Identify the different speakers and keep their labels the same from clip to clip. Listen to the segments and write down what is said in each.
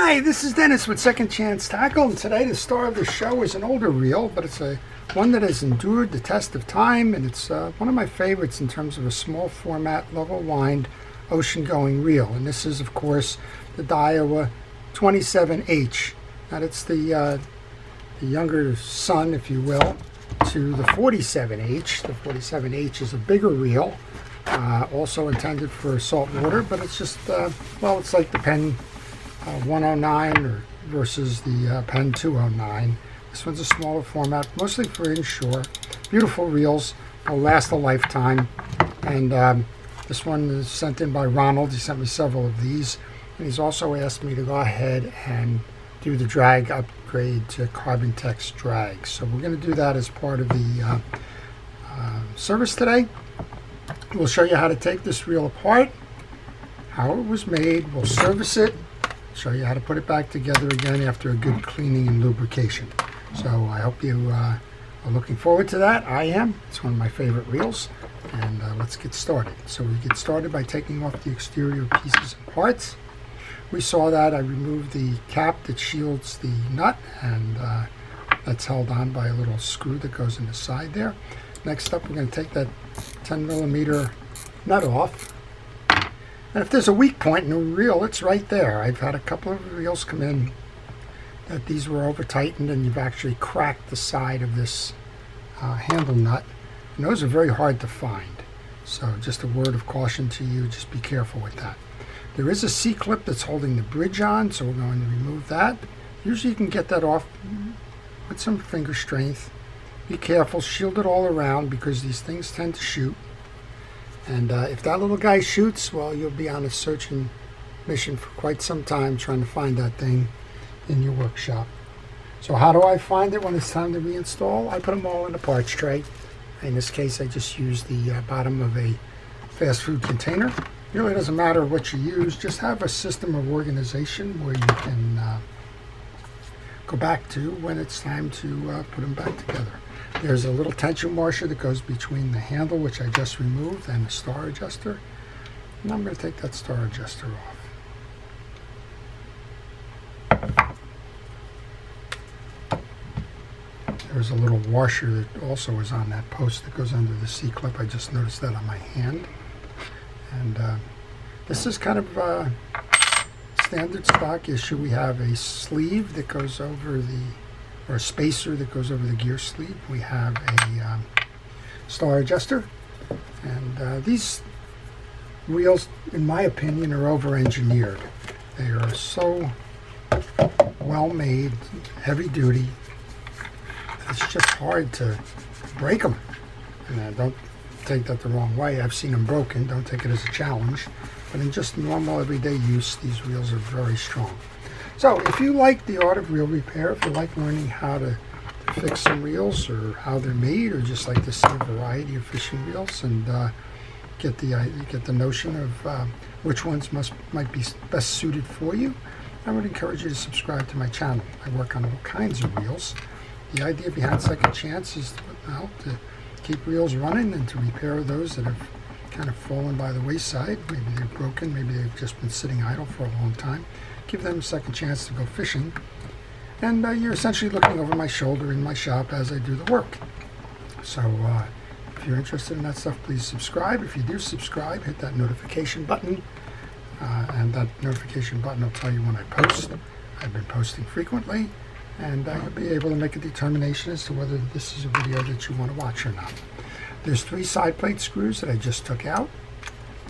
Speaker 1: Hi, this is Dennis with Second Chance Tackle, and today the star of the show is an older reel, but it's one that has endured the test of time, and it's one of my favorites in terms of a small format, level-lined, ocean-going reel. And this is, of course, the Daiwa 27H. Now, it's the younger son, if you will, to the 47H. The 47H is a bigger reel, also intended for saltwater, but it's just, well, it's like the Pen 109 versus the Pen 209. This one's a smaller format, mostly for inshore. Beautiful reels, will last a lifetime. And this one is sent in by Ronald. He sent me several of these. And he's also asked me to go ahead and do the drag upgrade to Carbontex drag. So we're going to do that as part of the service today. We'll show you how to take this reel apart, how it was made. We'll service it, show you how to put it back together again after a good cleaning and lubrication. So I hope you are looking forward to that. I am. It's one of my favorite reels. And let's get started. So we get started by taking off the exterior pieces and parts. We saw that I removed the cap that shields the nut, and that's held on by a little screw that goes in the side there. Next up, we're going to take that 10mm nut off. And if there's a weak point in a reel, it's right there. I've had a couple of reels come in that these were over tightened and you've actually cracked the side of this handle nut. And those are very hard to find. So just a word of caution to you, just be careful with that. There is a C-clip that's holding the bridge on, so we're going to remove that. Usually you can get that off with some finger strength. Be careful, shield it all around because these things tend to shoot. And if that little guy shoots, well, you'll be on a searching mission for quite some time trying to find that thing in your workshop. So how do I find it when it's time to reinstall? I put them all in a parts tray. In this case, I just use the bottom of a fast food container. It really doesn't matter what you use. Just have a system of organization where you can go back to when it's time to put them back together. There's a little tension washer that goes between the handle, which I just removed, and the star adjuster. And I'm going to take that star adjuster off. There's a little washer that also is on that post that goes under the C-clip. I just noticed that on my hand. And this is kind of a standard stock issue. We have a sleeve that goes over or a spacer that goes over the gear sleeve. We have a star adjuster. And these reels, in my opinion, are over-engineered. They are so well made, heavy duty. It's just hard to break them. And don't take that the wrong way. I've seen them broken. Don't take it as a challenge. But in just normal everyday use, these reels are very strong. So if you like the art of reel repair, if you like learning how to fix some reels or how they're made, or just like to see a variety of fishing reels and get the notion of which ones might be best suited for you, I would encourage you to subscribe to my channel. I work on all kinds of reels. The idea behind Second Chance is to keep reels running and to repair those that have kind of fallen by the wayside. Maybe they're broken, maybe they've just been sitting idle for a long time. Give them a second chance to go fishing. And you're essentially looking over my shoulder in my shop as I do the work. So if you're interested in that stuff, please subscribe. If you do subscribe, hit that notification button. And that notification button will tell you when I post. I've been posting frequently. And you'll be able to make a determination as to whether this is a video that you want to watch or not. There's 3 side plate screws that I just took out.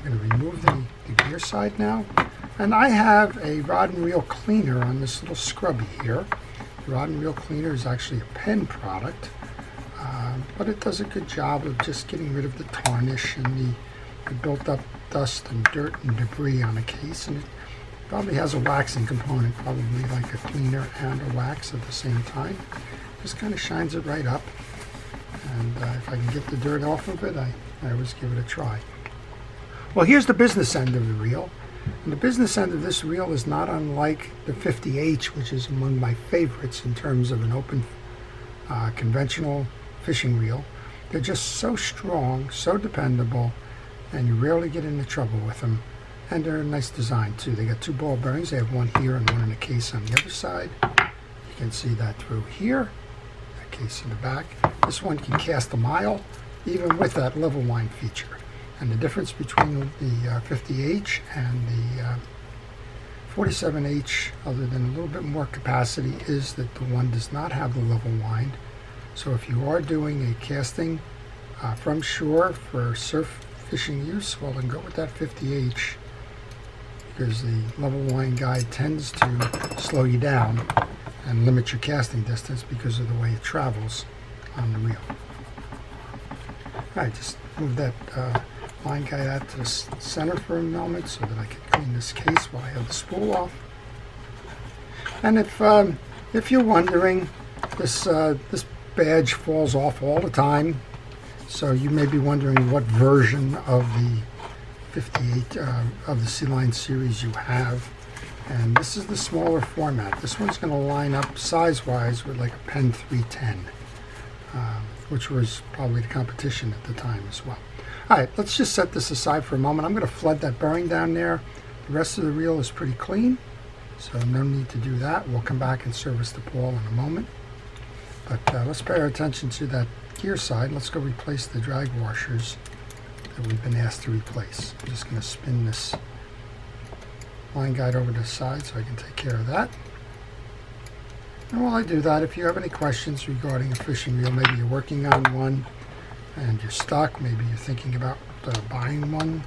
Speaker 1: I'm going to remove the gear side now. And I have a rod and reel cleaner on this little scrubby here. The rod and reel cleaner is actually a Pen product, but it does a good job of just getting rid of the tarnish and the built up dust and dirt and debris on a case. And it probably has a waxing component, probably like a cleaner and a wax at the same time. Just kind of shines it right up. And if I can get the dirt off of it, I always give it a try. Well, here's the business end of the reel. And the business end of this reel is not unlike the 50H, which is among my favorites in terms of an open, conventional fishing reel. They're just so strong, so dependable, and you rarely get into trouble with them. And they're a nice design too. They got 2 ball bearings. They have one here and one in a case on the other side. You can see that through here. That case in the back. This one can cast a mile, even with that level wind feature. And the difference between the 50H and the 47H, other than a little bit more capacity, is that the one does not have the level wind. So if you are doing a casting from shore for surf fishing use, well, then go with that 50H, because the level wind guide tends to slow you down and limit your casting distance because of the way it travels on the reel. Alright, just move that line guide out to the center for a moment so that I can clean this case while I have the spool off. And if you're wondering, this badge falls off all the time, so you may be wondering what version of the 58 of the Sealine series you have. And this is the smaller format. This one's going to line up size-wise with like a Pen 310, which was probably the competition at the time as well. Alright, let's just set this aside for a moment. I'm going to flood that bearing down there. The rest of the reel is pretty clean, so no need to do that. We'll come back and service the pawl in a moment. But let's pay our attention to that gear side. Let's go replace the drag washers that we've been asked to replace. I'm just going to spin this line guide over to the side so I can take care of that. And while I do that, if you have any questions regarding a fishing reel, maybe you're working on one and you're stuck, maybe you're thinking about buying one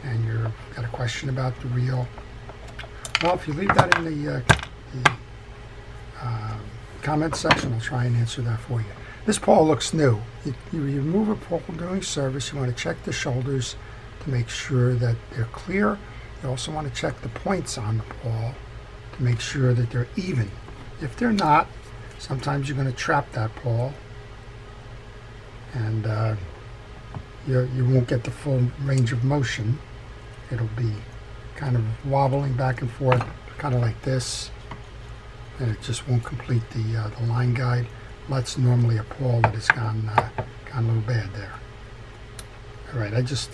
Speaker 1: and you've got a question about the reel, well, if you leave that in the comment section, I'll try and answer that for you. This pawl looks new. You remove a pawl during service. You want to check the shoulders to make sure that they're clear. You also want to check the points on the pawl to make sure that they're even. If they're not, sometimes you're going to trap that pawl and you won't get the full range of motion. It'll be kind of wobbling back and forth, kind of like this, and it just won't complete the line guide. That's normally a pawl that has gone a little bad there. Alright, I just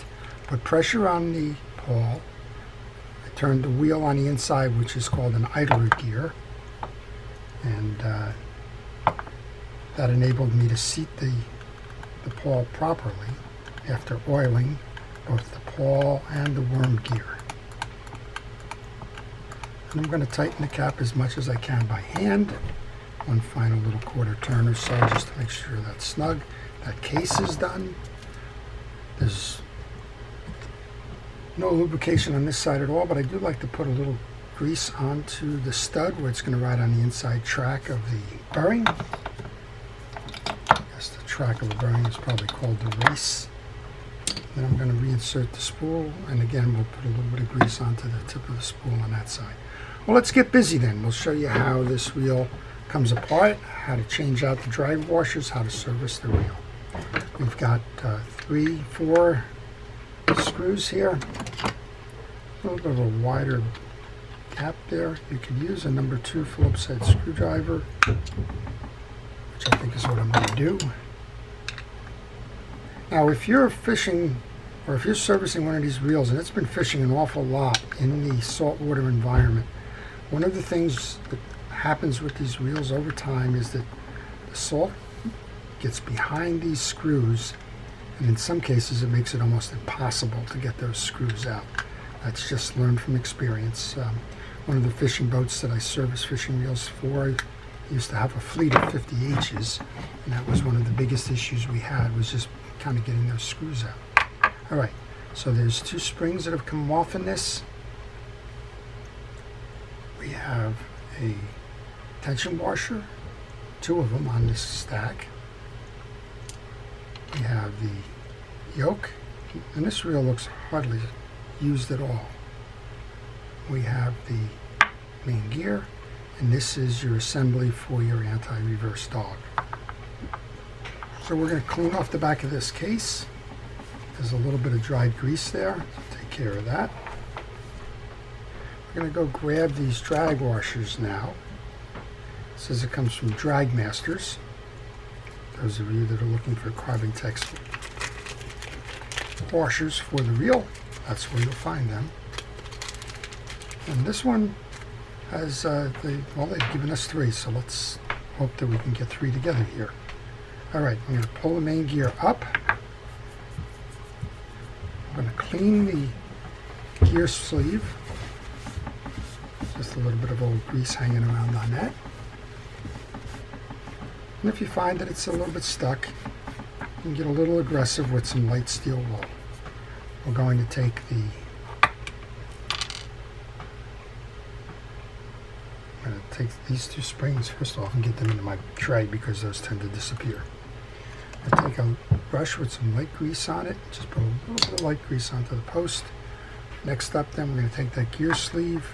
Speaker 1: put pressure on the pawl. I turned the wheel on the inside, which is called an idler gear, and that enabled me to seat the pawl properly after oiling both the pawl and the worm gear. And I'm going to tighten the cap as much as I can by hand. One final little quarter turn or so just to make sure that's snug. That case is done. There's no lubrication on this side at all, but I do like to put a little grease onto the stud where it's going to ride on the inside track of the bearing. I guess the track of the bearing is probably called the race. Then I'm going to reinsert the spool, and again we'll put a little bit of grease onto the tip of the spool on that side. Well, let's get busy then. We'll show you how this reel comes apart, how to change out the drag washers, how to service the reel. We've got 3-4 screws here. A little bit of a wider gap there. You could use a number 2 Phillips head screwdriver, which I think is what I'm going to do. Now, if you're fishing or if you're servicing one of these reels and it's been fishing an awful lot in the saltwater environment, one of the things that happens with these reels over time is that the salt gets behind these screws, and in some cases it makes it almost impossible to get those screws out. That's just learned from experience. One of the fishing boats that I service fishing reels for used to have a fleet of 50Hs, and that was one of the biggest issues we had, was just kind of getting those screws out. Alright, so there's 2 springs that have come off in this. We have a tension washer, 2 of them on this stack. We have the yoke, and this reel looks hardly used at all. We have the main gear, and this is your assembly for your anti-reverse dog. So we're going to clean off the back of this case. There's a little bit of dried grease there, so take care of that. We're going to go grab these drag washers now. It says it comes from Drag Masters. Those of you that are looking for Carbontex washers for the reel, that's where you'll find them. And this one has, they've given us 3, so let's hope that we can get 3 together here. All right, I'm going to pull the main gear up. I'm going to clean the gear sleeve. Just a little bit of old grease hanging around on that. And if you find that it's a little bit stuck, you can get a little aggressive with some light steel wool. We're going to take these 2 springs first off and get them into my tray because those tend to disappear. I take a brush with some light grease on it, just put a little bit of light grease onto the post. Next up then we're going to take that gear sleeve.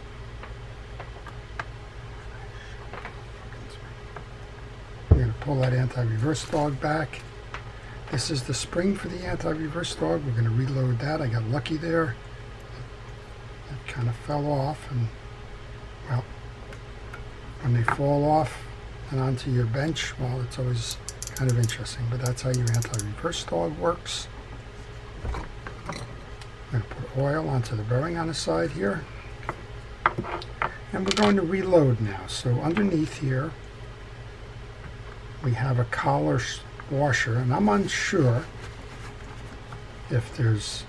Speaker 1: We're going to pull that anti-reverse dog back. This is the spring for the anti-reverse dog. We're going to reload that. I got lucky there. It kind of fell off, and well, when they fall off and onto your bench, well, it's always kind of interesting, but that's how your anti-reverse dog works. I'm going to put oil onto the bearing on the side here. And we're going to reload now. So underneath here, we have a collar washer, and I'm unsure if there's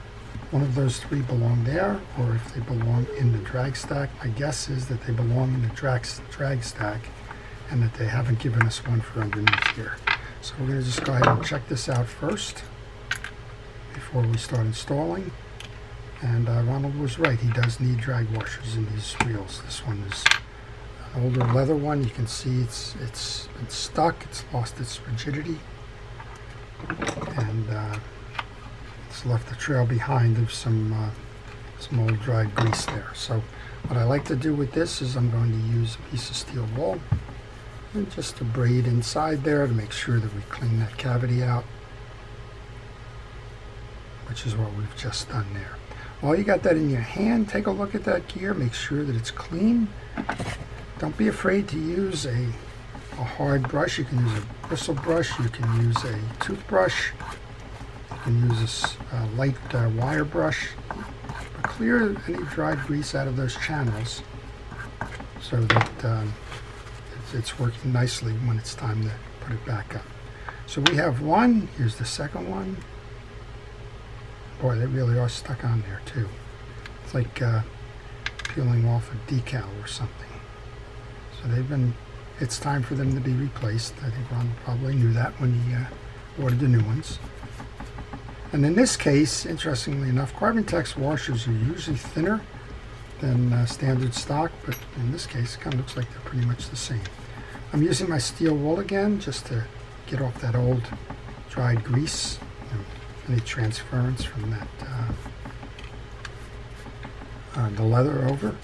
Speaker 1: one of those 3 belong there or if they belong in the drag stack. My guess is that they belong in the drag stack and that they haven't given us one for underneath here. So we're going to just go ahead and check this out first before we start installing. And Ronald was right, he does need drag washers in these wheels. This one is an older leather one. You can see it's been stuck, it's lost its rigidity, and it's left a trail behind of some old dried grease there. So what I like to do with this is I'm going to use a piece of steel wool and just to braid inside there to make sure that we clean that cavity out, which is what we've just done there. While you got that in your hand, take a look at that gear, make sure that it's clean. Don't be afraid to use a hard brush. You can use a bristle brush, you can use a toothbrush, you can use a light wire brush. But clear any dried grease out of those channels so that it's working nicely when it's time to put it back up. So we have one, here's the second one. Boy, they really are stuck on there too. It's like peeling off a decal or something. So it's time for them to be replaced. I think Ron probably knew that when he ordered the new ones. And in this case, interestingly enough, Carbontex washers are usually thinner than standard stock, but in this case, it kind of looks like they're pretty much the same. I'm using my steel wool again just to get off that old dried grease, any transference from that the leather over.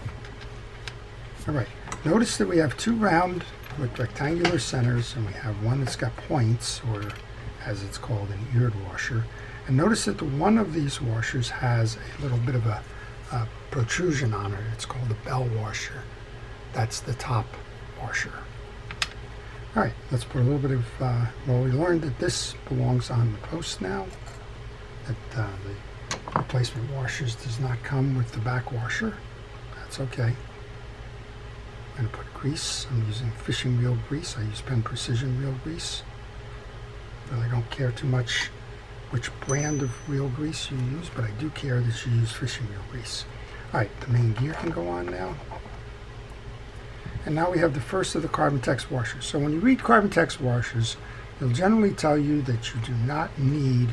Speaker 1: All right, notice that we have 2 round with rectangular centers, and we have one that's got points, or as it's called, an eared washer. And notice that one of these washers has a little bit of a protrusion on it. It's called a bell washer. That's the top washer. All right, let's put a little bit of, well, we learned that this belongs on the post now, that the replacement washers does not come with the back washer. That's okay. I'm going to put grease. I'm using fishing reel grease. I use Penn Precision reel grease. Really don't care too much which brand of reel grease you use, but I do care that you use fishing reel grease. All right, the main gear can go on now. And now we have the first of the Carbontex washers. So when you read Carbontex washers, they'll generally tell you that you do not need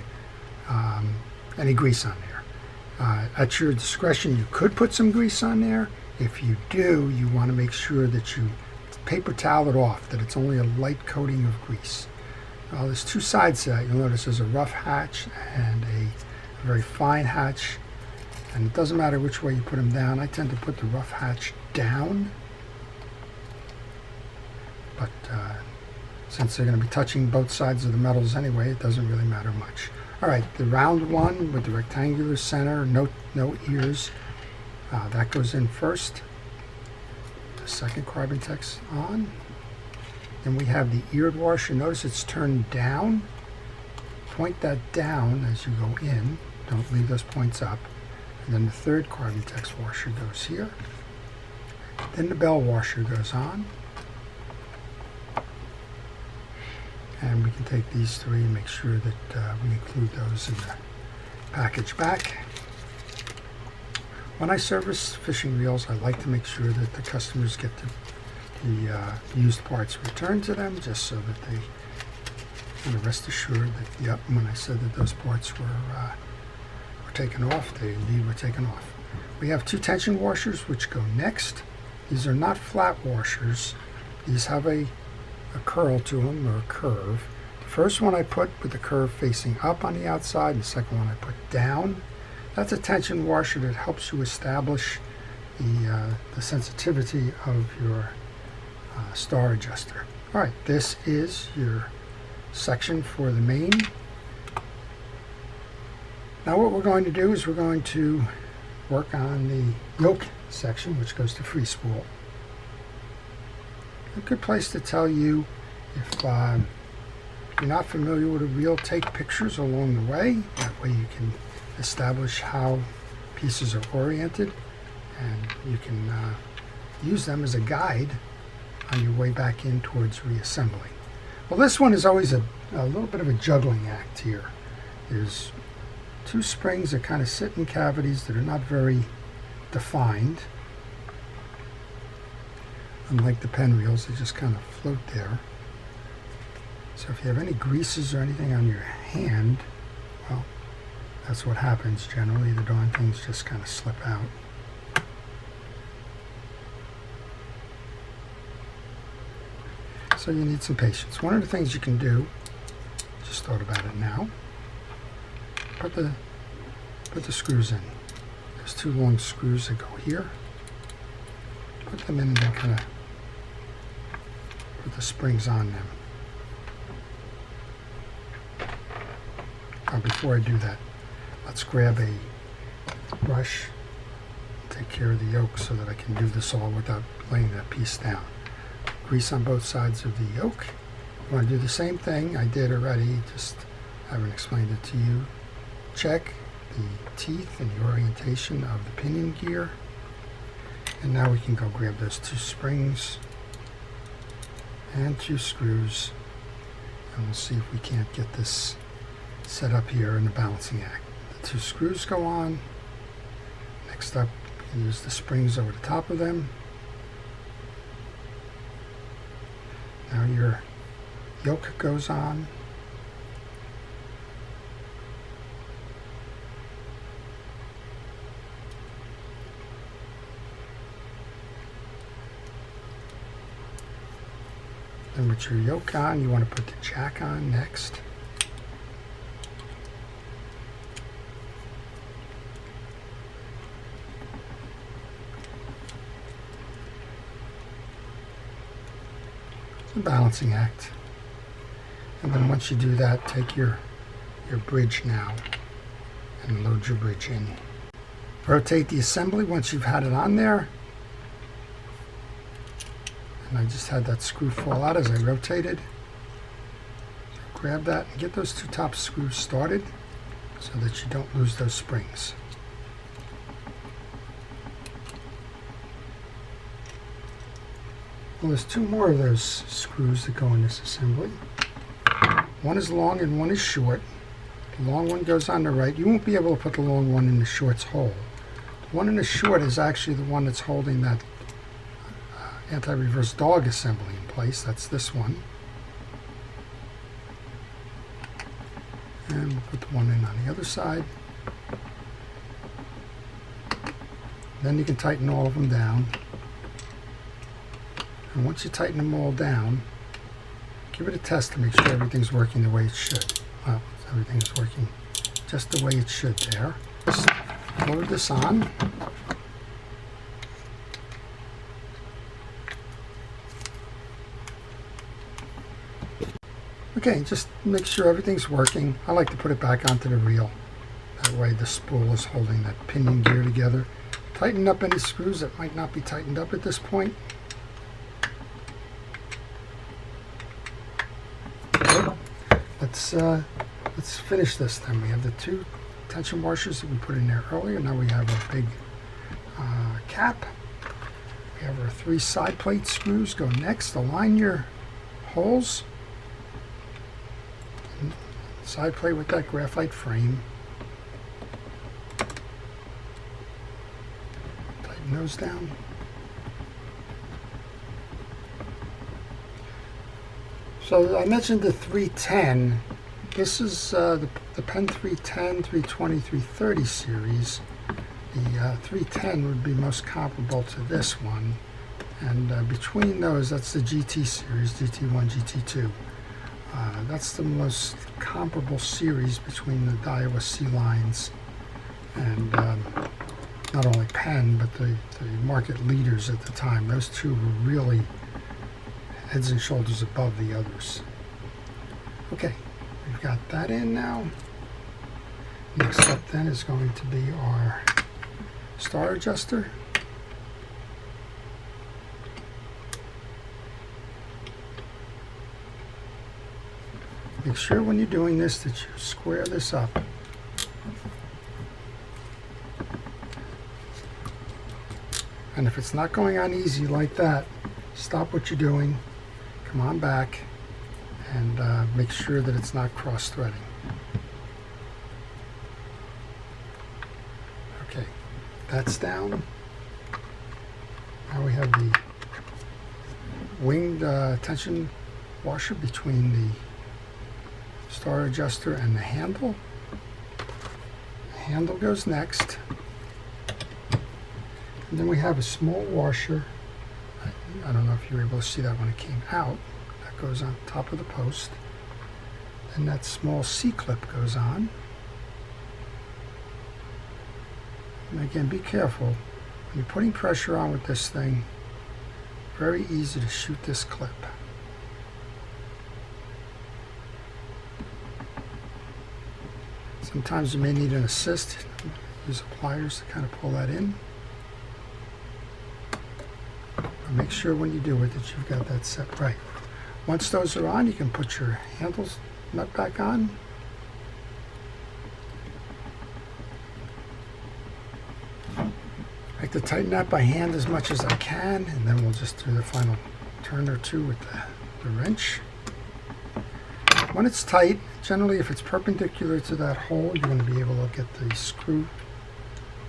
Speaker 1: any grease on there. At your discretion, you could put some grease on there. If you do, you want to make sure that you paper towel it off, that it's only a light coating of grease. There's 2 sides to that. You'll notice there's a rough hatch and a very fine hatch. And it doesn't matter which way you put them down. I tend to put the rough hatch down. But since they're going to be touching both sides of the metals anyway, it doesn't really matter much. All right, the round one with the rectangular center, no ears, that goes in first. The second Carbontex on. Then we have the eared washer. Notice it's turned down. Point that down as you go in. Don't leave those points up. And then the third Carbontex washer goes here. Then the bell washer goes on. And we can take these three and make sure that we include those in the package back. When I service fishing reels, I like to make sure that the customers get the used parts returned to them, just so that they can rest assured that, yep, when I said that those parts were taken off, they indeed were taken off. We have two tension washers which go next. These are not flat washers. These have a curl to them, or a curve. The first one I put with the curve facing up on the outside, and the second one I put down. That's a tension washer that helps you establish the sensitivity of your star adjuster. All right, this is your section for the main. Now what we're going to do is we're going to work on the yoke section, which goes to free spool. A good place to tell you, if you're not familiar with a reel, take pictures along the way. That way you can establish how pieces are oriented, and you can use them as a guide on your way back in towards reassembling. Well, this one is always a little bit of a juggling act here. There's two springs that kind of sit in cavities that are not very defined. Unlike the pen reels, they just kind of float there. So if you have any greases or anything on your hand, well, that's what happens generally. The darn things just kind of slip out. So you need some patience. One of the things you can do, just thought about it now, put the screws in. There's two long screws that go here. Put them in and then kind of put the springs on them. Now before I do that, let's grab a brush, take care of the yoke so that I can do this all without laying that piece down. Grease on both sides of the yoke. You want to do the same thing I did already, just haven't explained it to you. Check the teeth and the orientation of the pinion gear. And now we can go grab those two springs and two screws, and we'll see if we can't get this set up here in the balancing act. The two screws go on. Next up, we can use the springs over the top of them. Now your yoke goes on. Then with your yoke on, you want to put the jack on next. It's a balancing act. And then once you do that, take your bridge now and load your bridge in. Rotate the assembly once you've had it on there. And I just had that screw fall out as I rotated. So grab that and get those two top screws started so that you don't lose those springs. Well, there's two more of those screws that go in this assembly. One is long and one is short. The long one goes on the right. You won't be able to put the long one in the short's hole. The one in the short is actually the one that's holding that anti-reverse dog assembly in place. That's this one. And we'll put the one in on the other side. Then you can tighten all of them down. And once you tighten them all down, give it a test to make sure everything's working the way it should. Well, everything's working just the way it should there. Just load this on. Okay, just make sure everything's working. I like to put it back onto the reel. That way the spool is holding that pinion gear together. Tighten up any screws that might not be tightened up at this point. Let's finish this then. We have the two tension washers that we put in there earlier. Now we have a big cap. We have have our 3 side plate screws go next. Align your holes. Side plate with that graphite frame. Tighten those down. So I mentioned the 310. This is the Pen 310, 320, 330 series. The 310 would be most comparable to this one. And between those, that's the GT series, GT1, GT2. That's the most comparable series between the Daiwa Sealines and not only Pen, but the market leaders at the time. Those two were really heads and shoulders above the others. Okay, we've got that in now. Next up then is going to be our star adjuster. Make sure when you're doing this that you square this up. And if it's not going on easy like that, stop what you're doing, come on back, and make sure that it's not cross-threading. Okay, that's down. Now we have the winged tension washer between the star adjuster and the handle. The handle goes next. And then we have a small washer. I don't know if you were able to see that when it came out. That goes on top of the post. Then that small C-clip goes on. And again, be careful. When you're putting pressure on with this thing, very easy to shoot this clip. Sometimes you may need an assist. Use the pliers to kind of pull that in. But make sure when you do it that you've got that set right. Once those are on, you can put your handles nut back on. I like to tighten that by hand as much as I can, and then we'll just do the final turn or two with the wrench. When it's tight, generally if it's perpendicular to that hole, you're going to be able to get the screw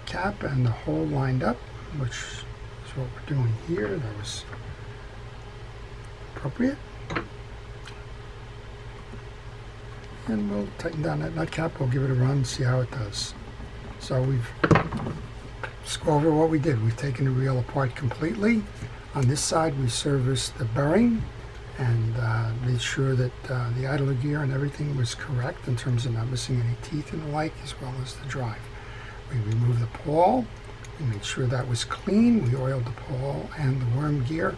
Speaker 1: cap and the hole lined up, which is what we're doing here. That was appropriate. And we'll tighten down that nut cap. We'll give it a run, see how it does. So let's go over what we did. We've taken the reel apart completely. On this side, we serviced the bearing and made sure that the idler gear and everything was correct in terms of not missing any teeth and the like, as well as the drive. We removed the pawl. We made sure that was clean. We oiled the pawl and the worm gear.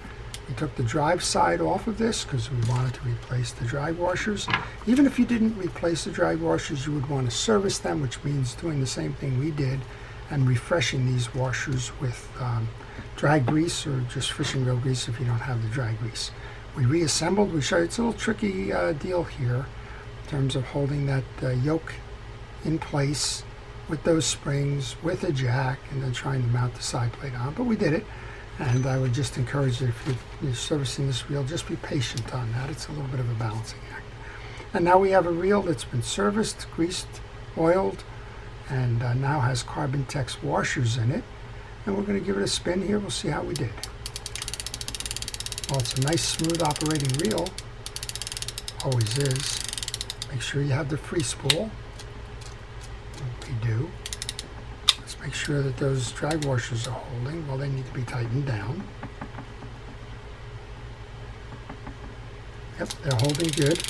Speaker 1: We took the drive side off of this because we wanted to replace the drive washers. Even if you didn't replace the drive washers, you would want to service them, which means doing the same thing we did and refreshing these washers with dry grease or just fishing reel grease if you don't have the dry grease. We reassembled. We showed it's a little tricky deal here in terms of holding that yoke in place with those springs, with a jack, and then trying to mount the side plate on. But we did it, and I would just encourage you, if you're servicing this reel, just be patient on that. It's a little bit of a balancing act. And now we have a reel that's been serviced, greased, oiled, and now has Carbontex washers in it. And we're going to give it a spin here. We'll see how we did. Well, it's a nice, smooth operating reel. Always is. Make sure you have the free spool. We do. Let's make sure that those drag washers are holding. Well, they need to be tightened down. Yep, they're holding good.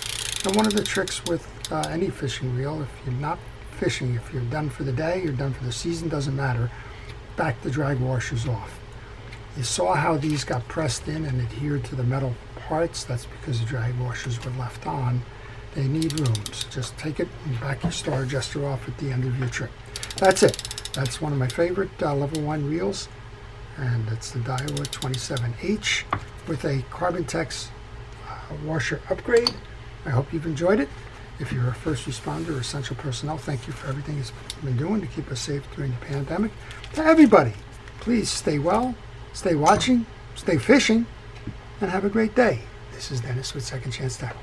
Speaker 1: And one of the tricks with any fishing reel, if you're not fishing, if you're done for the day, you're done for the season, doesn't matter, back the drag washers off. You saw how these got pressed in and adhered to the metal parts. That's because the drag washers were left on. They need room. So just take it and back your star adjuster off at the end of your trip. That's it. That's one of my favorite level 1 reels. And it's the Daiwa 27H with a Carbontex washer upgrade. I hope you've enjoyed it. If you're a first responder or essential personnel, thank you for everything it's been doing to keep us safe during the pandemic. To everybody, please stay well, stay watching, stay fishing, and have a great day. This is Dennis with Second Chance Tackle.